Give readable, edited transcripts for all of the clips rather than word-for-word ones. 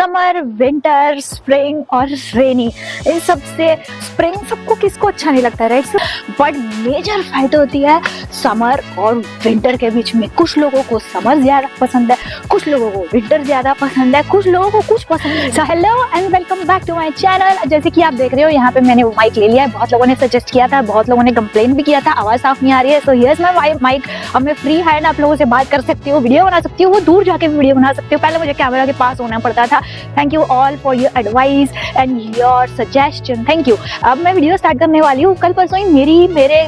Summer, winter, spring और रेनी, इन सब से स्प्रिंग सबको किसको अच्छा नहीं लगता है, राइट? बट मेजर फाइट होती है समर और विंटर के बीच में। कुछ लोगों को समर ज्यादा पसंद है, कुछ लोगों को विंटर ज्यादा पसंद है, कुछ लोगों को कुछ पसंद है। So hello and welcome back to my channel. जैसे कि आप देख रहे हो यहाँ पे मैंने माइक ले लिया है। बहुत लोगों ने सजेस्ट किया था, बहुत लोगों ने कंप्लेन भी किया था आवाज साफ नहीं आ रही है। So here's my mic. अब मैं फ्री हैंड आप लोगों से बात कर सकती हूँ, वीडियो बना सकती हूँ, वो दूर जाके वीडियो बना सकती हूँ। पहले मुझे कैमरा के पास होना पड़ता था। Thank you all for your advice and your suggestion, thank you. अब मैं वीडियो स्टार्ट करने वाली हूँ। कल परसों ही मेरे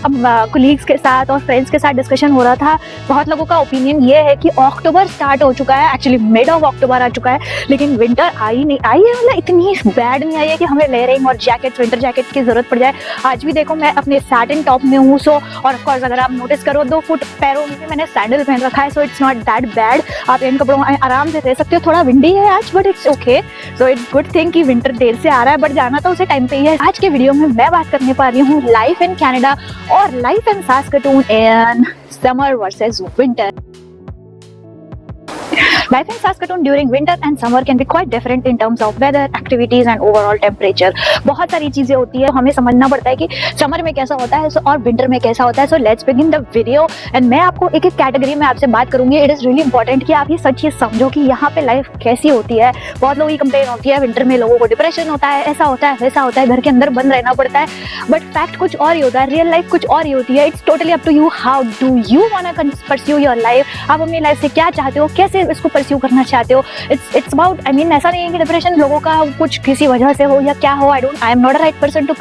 कोलीग्स के साथ और फ्रेंड्स के साथ डिस्कशन हो रहा था। बहुत लोगों का ओपिनियन ये है कि अक्टूबर स्टार्ट हो चुका है, एक्चुअली मिड ऑफ अक्टूबर आ चुका है, लेकिन विंटर आई है, मतलब इतनी बैड नहीं आई है कि हमें लेयरिंग और जैकेट, विंटर जैकेट की जरूरत पड़ जाए। आज भी देखो मैं अपने सैटिन टॉप में हूँ। सो और ऑफ कोर्स अगर आप नोटिस करो 2 फुट पैरों में मैंने सैंडल पहन रखा है। So it's not that bad, आप इन कपड़ों में आराम से रह सकते हो। थोड़ा विंडी है आज but it's okay. So it's good thing कि विंटर देर से आ रहा है, बट जाना तो उसे टाइम पे ही है। आज के वीडियो में मैं बात करने पा रही हूँ लाइफ इन कनाडा और life in Saskatoon in summer versus winter. Life in Saskatoon during winter and summer can be quite different in terms of weather, activities and overall temperature. बहुत सारी चीजें होती है, हमें समझना पड़ता है कि समर में कैसा होता है और विंटर में कैसा होता है। So let's begin the video and मैं आपको एक एक कैटेगरी में आपसे बात करूंगी। इट इज रियली इंपॉर्टेंट कि आप ये सच चीज समझो कि यहाँ पे लाइफ कैसी होती है। बहुत लोगों की कंप्लेन होती है विंटर में लोगों को डिप्रेशन होता है, ऐसा होता है, वैसा होता है, घर के अंदर बंद रहना पड़ता है। बट फैक्ट कुछ और ही होता है, रियल लाइफ कुछ और ही होती है। It's totally up to you, how do you want to pursue your life. आप अपनी लाइफ से क्या चाहते हो, कैसे इसको परस्यू करना चाहते हो। इट्स अबाउट, आई मीन ऐसा नहीं है कि डिप्रेशन लोगों का कुछ किसी वजह से हो या क्या हो। I am not a right person to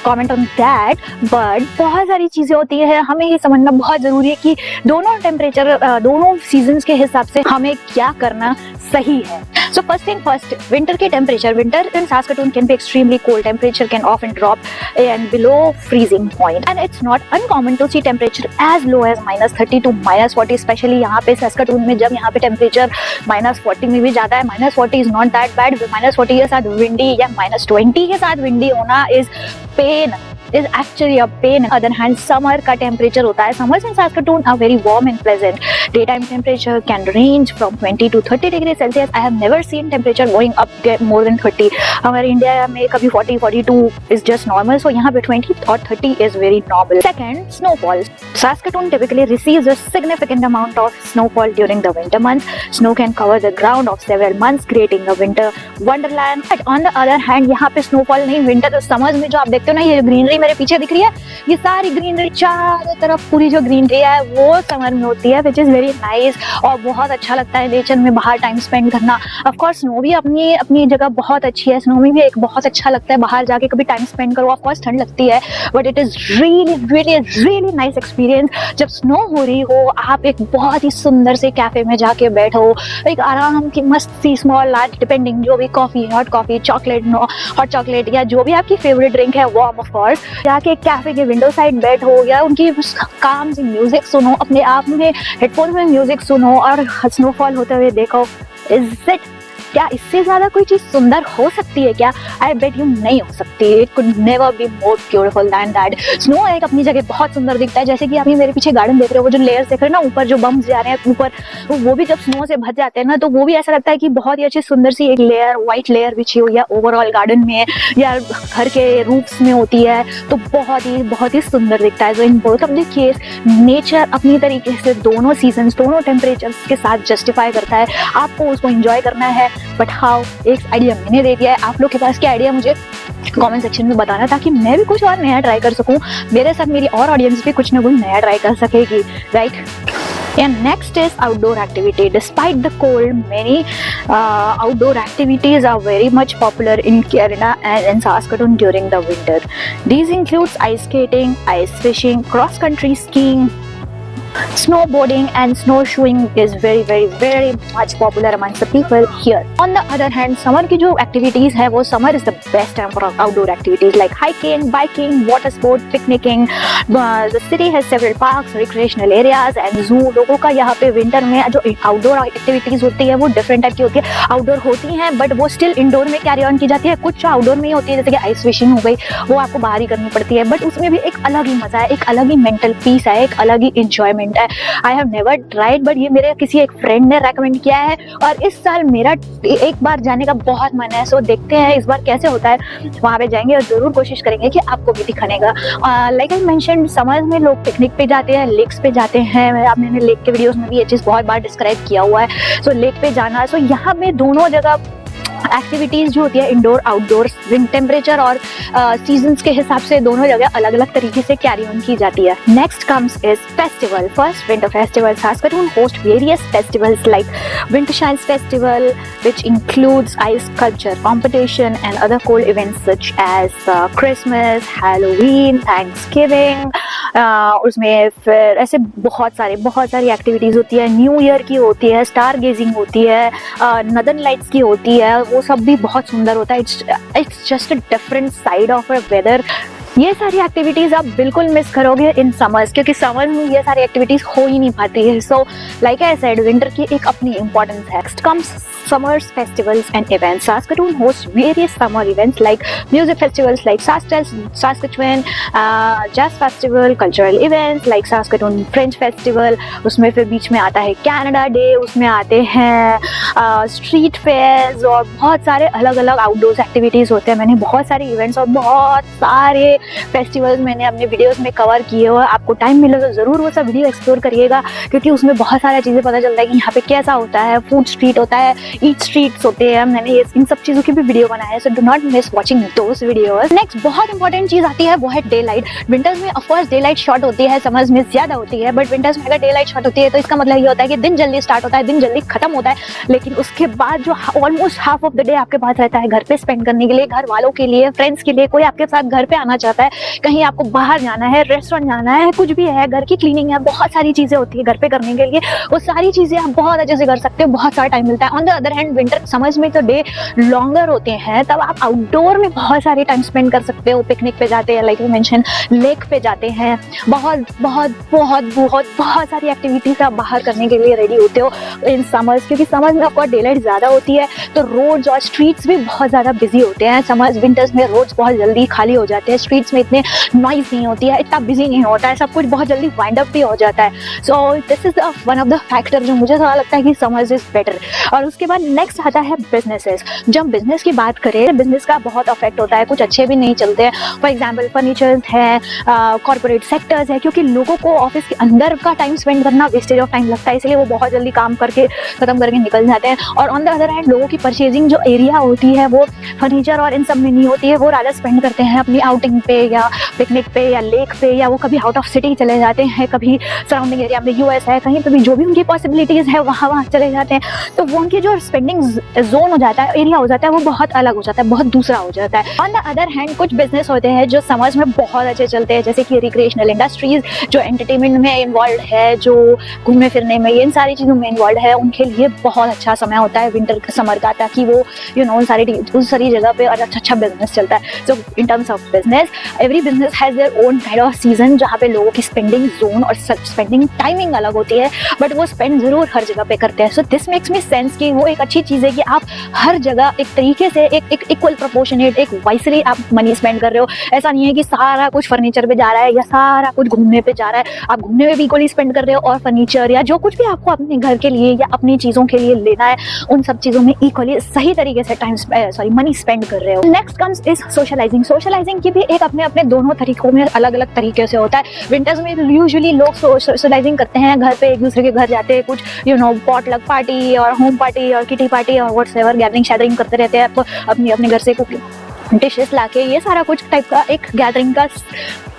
comment on that, but बहुत सारी चीजें होती है। हमें ये समझना बहुत जरूरी है कि दोनों टेम्परेचर, दोनों सीजन्स के हिसाब से हमें क्या करना सही है। So first thing first, winter के temperature. Winter in Saskatoon can be extremely cold. Temperature can often drop and below freezing point. And it's not uncommon to see temperature as low as -30 to -40. Especially यहाँ पे Saskatoon में जब यहाँ पे temperature -40 में भी जाता है। -40 is not that bad. -40 के साथ windy या -20 के साथ windy होना is pain. Is actually a pain. On the other hand, summer का temperature होता है. Summers in Saskatoon are very warm and pleasant. Daytime temperature can range from 20 to 30 degrees Celsius. I have never seen temperature going up more than 30. हमारे India में कभी 40, 42 is just normal. So यहाँ पे 20 और 30 is very normal. Second, snowfall. Saskatoon typically receives a significant amount of snowfall during the winter months. Snow can cover the ground of several months, creating a winter wonderland. But on the other hand, यहाँ पे snowfall नहीं, winter तो summers में जो आप देखते हो ना, ये ग्रीनरी मेरे पीछे दिख रही है, ये सारी ग्रीनरी चारों तरफ पूरी जो ग्रीनरी है वो समर में होती है, विच इज वेरी नाइस और बहुत अच्छा लगता है नेचर में बाहर टाइम स्पेंड करना। ऑफ कोर्स स्नो भी अपनी अपनी जगह बहुत अच्छी है, स्नो में भी एक बहुत अच्छा लगता है बाहर जाके कभी टाइम स्पेंड करो। ऑफ कोर्स ठंड लगती है but it is really really really nice experience. जब स्नो हो रही हो, आप एक बहुत ही सुंदर से कैफे में जाके बैठो, एक आराम की मस्त सी स्मॉल लार्ज डिपेंडिंग जो भी coffee, hot coffee, chocolate, hot chocolate या जो भी आपकी फेवरेट ड्रिंक है, वार्म ऑफ कोर्स, जाके कैफे के विंडो साइड बैठो या उनकी काम से म्यूजिक सुनो, अपने आप में हेडफोन में म्यूजिक सुनो और स्नोफॉल होते हुए देखो। इज इट, क्या इससे ज्यादा कोई चीज सुंदर हो सकती है क्या? आई बेट यू नहीं हो सकती। It could never be more beautiful than that. Snow एक अपनी जगह बहुत सुंदर दिखता है। जैसे कि आप मेरे पीछे गार्डन देख रहे हो, वो जो लेयर्स देख रहे हो ना, ऊपर जो बम्स जा रहे हैं ऊपर, वो भी जब स्नो से भर जाते हैं ना, तो वो भी ऐसा लगता है कि बहुत ही अच्छी सुंदर सी एक लेयर, व्हाइट लेयर बिछी हुई है ओवरऑल गार्डन में या घर के रूफ्स में होती है, तो बहुत ही सुंदर दिखता है। तो in both of the case nature अपनी तरीके से दोनों सीजन्स, दोनों टेम्परेचर्स के साथ जस्टिफाई करता है। आपको उसको एंजॉय करना है, बट हाउ, एक आइडिया मैंने दे दिया है। आप लोग के पास क्या आइडिया मुझे कमेंट सेक्शन में बताना, ताकि मैं भी कुछ और नया ट्राई कर सकूं, मेरे साथ मेरी और ऑडियंस भी कुछ ना कुछ नया ट्राई कर सकेगी, right? And next is outdoor activity. Despite the cold, many outdoor activities are very much popular in Canada and in Saskatoon during the winter. These includes ice skating, ice fishing, cross-country skiing, snowboarding and snowshoeing is very much popular amongst the people here. On the other hand, summer की जो activities है वो, summer is the best time for outdoor activities like hiking, biking, water sport, picnicking. The city has several parks, recreational areas and zoo. लोगों का यहाँ पे winter में जो outdoor activities होती है वो different type की होती है। outdoor होती हैं but वो still indoor में carry on की जाती है। कुछ जो outdoor में ही होती है, जैसे कि ice fishing हो गई, वो आपको बाहर ही करनी पड़ती है, but उसमें भी एक अलग ही मजा है, एक अलग ही mental peace है, एक अलग ही enjoyment एंटरटेनमेंट है। I have never tried, but ये मेरे किसी एक फ्रेंड ने रेकमेंड किया है और इस साल मेरा एक बार जाने का बहुत मन है। सो देखते हैं इस बार कैसे होता है, वहाँ पे जाएंगे और जरूर कोशिश करेंगे कि आपको भी दिखाने का। लाइक आई मेंशन, समर्स में लोग पिकनिक पे जाते हैं, लेक्स पे जाते हैं। मैंने लेक के वीडियोस में भी ये चीज़ बहुत बार डिस्क्राइब किया हुआ है। सो लेक पे जाना, सो यहाँ पे दोनों जगह एक्टिविटीज़ जो होती है इंडोर आउटडोर, टेम्परेचर और सीजन्स के हिसाब से दोनों जगह अलग अलग तरीके से कैरी ऑन की जाती है। Next comes is festival. First, winter festival. Saskatoon host various festivals like Winter Shines Festival, which includes ice sculpture competition and other cool events such as Christmas, Halloween, Thanksgiving. उसमें फिर ऐसे बहुत सारी activities होती है। न्यू ईयर की होती है, स्टार गेजिंग होती है, नदर्न लाइट्स की होती है, वो सब भी बहुत सुंदर होता है। It's just a different side of a weather. ये सारी एक्टिविटीज़ आप बिल्कुल मिस करोगे इन समर्स, क्योंकि समर में ये सारी एक्टिविटीज़ हो ही नहीं पाती है। So like I said, winter की एक अपनी इंपॉर्टेंस है। Next comes summers festivals and events. Saskatoon hosts various summer events like music festivals like Saskatchewan Jazz Festival, cultural events like Saskatoon French Festival, उसमें फिर बीच में आता है Canada Day, उसमें आते हैं स्ट्रीट फेयर्स और बहुत सारे अलग अलग आउटडोर्स एक्टिविटीज़ होते हैं। मैंने बहुत सारे इवेंट्स और बहुत सारे फेस्टिवल्स मैंने अपने वीडियोस में कवर किए हुए। आपको टाइम मिले तो ज़रूर वो सब वीडियो एक्सप्लोर करिएगा, क्योंकि उसमें बहुत सारी चीज़ें पता चलता है कि यहाँ पे कैसा होता है। फूड स्ट्रीट होता है, ईट स्ट्रीट्स होते हैं, मैंने ये इन सब चीज़ों की भी वीडियो बनाया है। So do not miss watching those videos. Next बहुत इंपॉर्टेंट चीज़ आती है, वो है डे लाइट। विंटर्स में ऑफकोर्स डे लाइट शॉर्ट होती है, समर्स में ज़्यादा होती है, बट विंटर्स में अगर डे लाइट शॉर्ट होती है तो इसका मतलब ये होता है कि दिन जल्दी स्टार्ट होता है, दिन जल्दी खत्म होता है, लेकिन उसके बाद जो almost half of the day आपके पास रहता है घर पे स्पेंड करने के लिए, घर वालों के लिए, फ्रेंड्स के लिए। कोई आपके साथ घर पे आना चाहता है, कहीं आपको बाहर जाना है, रेस्टोरेंट जाना है, कुछ भी है, घर की क्लीनिंग है, बहुत सारी चीज़ें होती है घर पे करने के लिए। वो सारी चीज़ें आप बहुत अच्छे से कर सकते हो, बहुत सारा टाइम मिलता है। On the other hand winter summers में तो डे लॉन्गर होते हैं, तब आप आउटडोर में बहुत सारे टाइम स्पेंड कर सकते हो। पिकनिक पे जाते हैं, लाइक यू मेंशन, लेक पे जाते हैं, बहुत बहुत बहुत बहुत बहुत सारी एक्टिविटीज आप बाहर करने के लिए रेडी होते हो इन समर्स, क्योंकि समर्स में आपको डे लाइट ज़्यादा होती है तो रोड्स और स्ट्रीट्स भी बहुत ज़्यादा बिजी होते हैं। समर्स विंटर्स में रोड्स बहुत जल्दी खाली हो जाते हैं, स्ट्रीट्स में इतने नॉइज नहीं होती है, इतना बिजी नहीं होता है, सब कुछ बहुत जल्दी वाइंड अप भी हो जाता है। So this is one of the factor जो मुझे थोड़ा लगता है कि समर्स इज बेटर। और उसके बाद नेक्स्ट आता है बिजनेसेस। जब बिजनेस की बात करें, बिजनेस का बहुत अफेक्ट होता है, कुछ अच्छे भी नहीं चलते हैं। फॉर एग्जाम्पल फर्नीचर्स है, कॉर्पोरेट सेक्टर्स है, क्योंकि लोगों को ऑफिस के अंदर का टाइम स्पेंड करना वेस्टेज ऑफ टाइम लगता है, इसलिए वो बहुत जल्दी काम करके खत्म करके निकल जाते हैं। और ऑन द अदर हैंड लोगों की परचेजिंग जो एरिया होती है वो फर्नीचर और इन सब में नहीं होती है, वो राजा स्पेंड करते हैं अपनी आउटिंग पे या पिकनिक पे या लेक पे, या वो कभी आउट ऑफ सिटी चले जाते हैं, कभी सराउंडिंग एरिया में यूएस है, कहीं पे भी जो भी उनकी पॉसिबिलिटीज़ है वहाँ चले जाते हैं। तो वो उनकी जो स्पेंडिंग जोन हो जाता है, एरिया हो जाता है, वो बहुत अलग हो जाता है, बहुत दूसरा हो जाता है। ऑन द अदर हैंड कुछ बिजनेस होते हैं जो समर्स में बहुत अच्छे चलते हैं, जैसे कि रिक्रिएशनल इंडस्ट्रीज जो एंटरटेनमेंट में इन्वॉल्व है, जो घूमने फिरने में, इन सारी चीज़ों में इन्वॉल्व है, उनके लिए बहुत अच्छा समय होता है विंटर समर का, ताकि वो उन सारी जगह पे और अच्छा बिजनेस चलता है। So in terms of business, every business has their own kind of season, जहाँ पे लोगों की स्पेंडिंग जोन और स्पेंडिंग टाइमिंग अलग होती है, बट वो स्पेंड जरूर हर जगह पे करते हैं। So this makes me sense कि वो एक अच्छी चीज़ है कि आप हर जगह एक तरीके से एक इक्वल प्रोपोर्शनेट, एक वाइसली आप मनी स्पेंड कर रहे हो। ऐसा नहीं है कि सारा कुछ फर्नीचर पे जा रहा है या सारा कुछ घूमने पे जा रहा है, आप घूमने में भी इक्वली स्पेंड कर रहे हो और फर्नीचर या जो कुछ भी आपको अपने घर के लिए या अपनी चीज़ों के लिए लेना है, उन सब चीज़ों में इक्वली सही तरीके से मनी स्पेंड कर रहे हो। Next comes is socializing. Socializing की भी एक अपने अपने दोनों तरीकों में अलग अलग तरीके से होता है। विंटर्स में यूजुअली लोग सोशलाइजिंग करते हैं, घर पे एक दूसरे के घर जाते हैं, कुछ पॉटलक पार्टी और होम पार्टी और किटी पार्टी और व्हाट्सएवर गैदरिंग करते रहते हैं, अपने अपने घर से डिशेस लाके, ये सारा कुछ टाइप का एक गैदरिंग का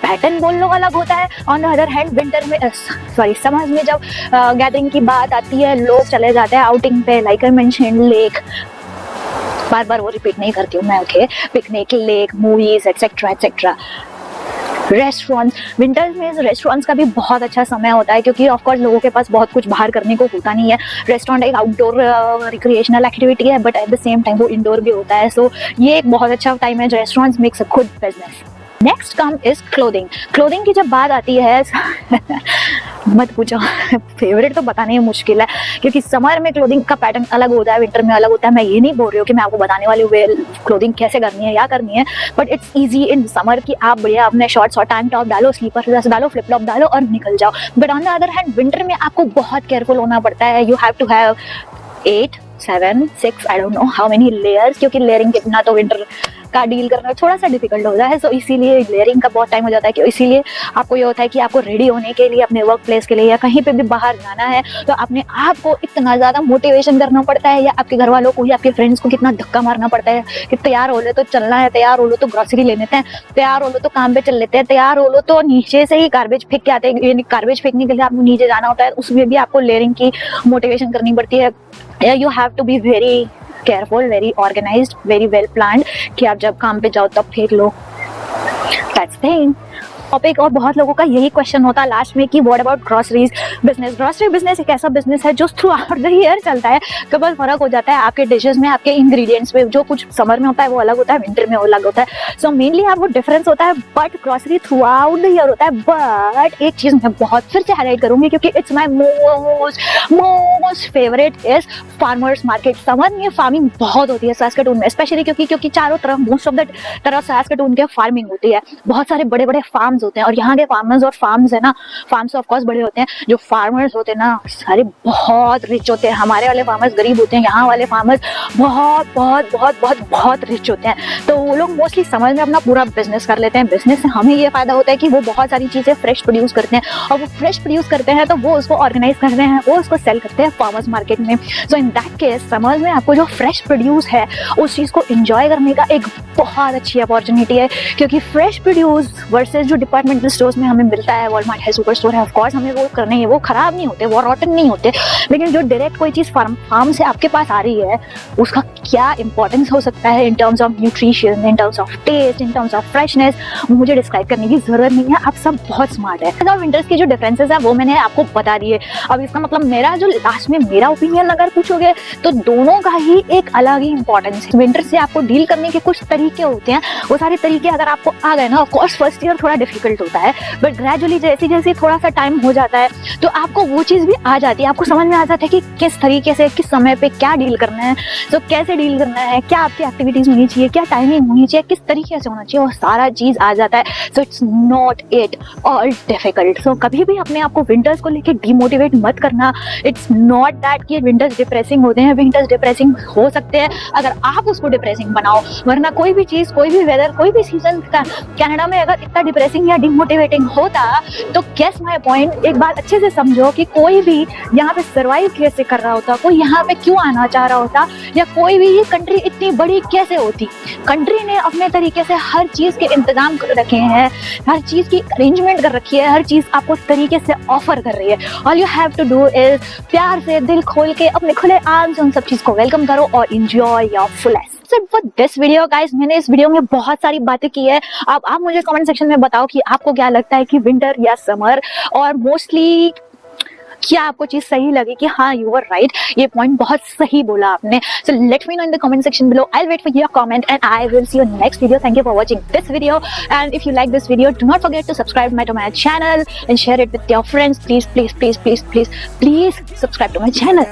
पैटर्न बोल लो अलग होता है। On the other hand winter में समर्स में जब गैदरिंग की बात आती है, लोग चले जाते हैं आउटिंग पे, लाइक आई मेंशन लेक, बार बार वो रिपीट नहीं करती हूँ मैं, okay, picnic, lake, movies etcetera etcetera. Restaurants, winters में रेस्टोरेंट्स का भी बहुत अच्छा समय होता है, क्योंकि ऑफ कोर्स लोगों के पास बहुत कुछ बाहर करने को होता नहीं है। रेस्टोरेंट एक आउटडोर रिक्रिएशनल एक्टिविटी है, but at the same time वो इंडोर भी होता है। सो ये एक बहुत अच्छा टाइम है। Restaurants makes a good business. Next come is clothing. Clothing की जब बात आती है मत पूछो, फेवरेट तो बताने में मुश्किल है, क्योंकि समर में क्लोथिंग का पैटर्न अलग होता है, विंटर में अलग होता है। मैं ये नहीं बोल रही हूँ कि मैं आपको बताने वाली हूँ क्लोथिंग कैसे करनी है या करनी है, but it's easy in summer की आप बढ़िया अपने शॉर्ट्स और टैंक टॉप डालो, स्लीपर ड्रेस डालो, फ्लिप फ्लॉप डालो और निकल जाओ। But on the other hand winter में आपको बहुत केयरफुल होना पड़ता है। You have to have 8, 7, 6 I don't know how many layers, क्योंकि लेयरिंग कितना तो विंटर का डील करना थोड़ा सा डिफिकल्ट होता है। सो इसीलिए लेयरिंग का बहुत टाइम हो जाता है, कि इसीलिए आपको ये होता है कि आपको रेडी होने के लिए अपने वर्क प्लेस के लिए या कहीं पे भी बाहर जाना है तो अपने आप को इतना ज़्यादा मोटिवेशन करना पड़ता है, या आपके घर वालों को या आपके फ्रेंड्स को कितना धक्का मारना पड़ता है कि तैयार हो ले तो चलना है, तैयार हो लो तो ग्रोसरी ले लेते हैं, तैयार हो लो तो काम पे चल लेते हैं, तैयार हो लो तो नीचे से ही गार्बेज फेंक के आते हैं। गार्बेज फेंकने के लिए आपको नीचे जाना होता है, उसमें भी आपको लेयरिंग की मोटिवेशन करनी पड़ती है। You have to be very careful, very organized, very well planned, कि आप जब काम पे जाओ तब फेंक लो। That's thing topic. और बहुत लोगों का यही क्वेश्चन होता है लास्ट में कि what about groceries business. Grocery business एक ऐसा बिजनेस है जो थ्रू आउट द ईयर चलता है। कभी फर्क हो जाता है आपके डिशेस में, आपके इंग्रेडिएंट्स में, जो कुछ समर में होता है वो अलग होता है, विंटर में वो अलग होता है। सो मेनली आपको डिफरेंस होता है, but grocery through out the year होता है। बट एक चीज मैं बहुत फिर से हाईलाइट करूंगी, क्योंकि it's my most favourite is farmers market. Summer में फार्मिंग बहुत होती है सास्केटून में, स्पेशली क्योंकि चारों तरफ मोस्ट ऑफ द तरफ सास्केटून के फार्मिंग होती है। बहुत सारे बड़े बड़े फार्म्स होते हैं, और यहाँ के फार्मर्स और फार्म्स है ना, फार्म्स ऑफ कोर्स बड़े होते हैं। जो फार्मर्स होते हैं ना सारे बहुत रिच होते हैं। हमारे वाले फार्मर्स गरीब होते हैं, यहाँ वाले फार्मर्स बहुत बहुत बहुत बहुत बहुत रिच होते हैं। तो वो लोग मोस्टली समझ में अपना पूरा बिजनेस कर लेते हैं। बिजनेस से हमें ये फायदा होता है कि वो बहुत सारी चीजें फ्रेश प्रोड्यूस करते हैं, और वो फ्रेश प्रोड्यूस करते हैं तो वो उसको ऑर्गेनाइज करते हैं, वो उसको सेल करते हैं फार्मर्स मार्केट में। सो इन दैट केस समर में आपको जो फ्रेश प्रोड्यूस है उस चीज को एंजॉय करने का एक बहुत अच्छी अपॉर्चुनिटी है, क्योंकि फ्रेश प्रोड्यूस वर्सेस जो डिपार्टमेंटल स्टोर्स में हमें मिलता है, वॉलमार्ट है, सुपर स्टोर है, ऑफ कोर्स हमें वो करने हैं, वो खराब नहीं होते, वो रॉटन नहीं होते। लेकिन जो डायरेक्ट कोई चीज़ फार्म से आपके पास आ रही है उसका क्या इंपॉर्टेंस हो सकता है in terms of nutrition, in terms of taste, in terms of freshness, मुझे डिस्क्राइब करने की जरूरत नहीं है, आप सब बहुत स्मार्ट है। और विंटर्स के जो डिफरेंसेस है वो मैंने आपको बता दिए। अब इसका मतलब मेरा जो लास्ट में मेरा ओपिनियन अगर पूछोगे तो दोनों का ही एक अलग ही इंपॉर्टेंस है। विंटर से आपको डील करने के कुछ तरीके होते हैं, वो सारे तरीके अगर आपको आ गए ना, ऑफ कोर्स फर्स्ट ईयर थोड़ा डिफिकल्ट होता है, बट ग्रेजुअली जैसे जैसे थोड़ा सा टाइम हो जाता है तो आपको वो चीज़ भी आ जाती है, आपको समझ में आ जाता है कि किस तरीके से किस समय पे क्या डील करना है, तो कैसे डील करना है, क्या आपकी एक्टिविटीज होनी चाहिए, क्या टाइमिंग होनी चाहिए, किस तरीके से होना चाहिए, वो सारा चीज़ आ जाता है। So it's not it all difficult. So कभी भी अपने आप को विंटर्स को लेकर डिमोटिवेट मत करना। इट्स नॉट दैट कि विंटर्स डिप्रेसिंग होते हैं, विंटर्स डिप्रेसिंग हो सकते हैं अगर आप उसको डिप्रेसिंग बनाओ, वरना कोई भी चीज़, कोई भी वेदर, कोई भी सीजन कनाडा में अगर इतना डिप्रेसिंग या डिमोटिवेटिंग होता तो गेस माय पॉइंट, एक बात अच्छे से समझो कि कोई भी यहाँ पे सर्वाइव कैसे कर रहा होता, कोई यहाँ पे क्यों आना चाह रहा होता, या कोई भी ये कंट्री इतनी बड़ी कैसे होती। कंट्री ने अपने तरीके से हर चीज़ के इंतजाम कर रखे हैं, हर चीज़ की अरेंजमेंट कर रखी है, हर चीज़ आपको तरीके से ऑफर कर रही है। All you have to do is प्यार से, दिल खोल के, अपने खुले आर्म से उन सब चीज़ को वेलकम करो और enjoy your fullest. For this video guys, मैंने इस वीडियो में बहुत सारी बातें की है। अब आप मुझे कमेंट सेक्शन में बताओ कि आपको क्या लगता है कि विंटर या समर, और मोस्टली क्या आपको चीज सही लगी कि हाँ यू आर राइट, ये पॉइंट बहुत सही बोला आपने। So let me know in the comment section below. I will wait for your comment and I will see you next video. Thank you for watching this video, and if you like this video do not forget to subscribe to my channel and share it with your friends. Please please please please please please subscribe to my channel.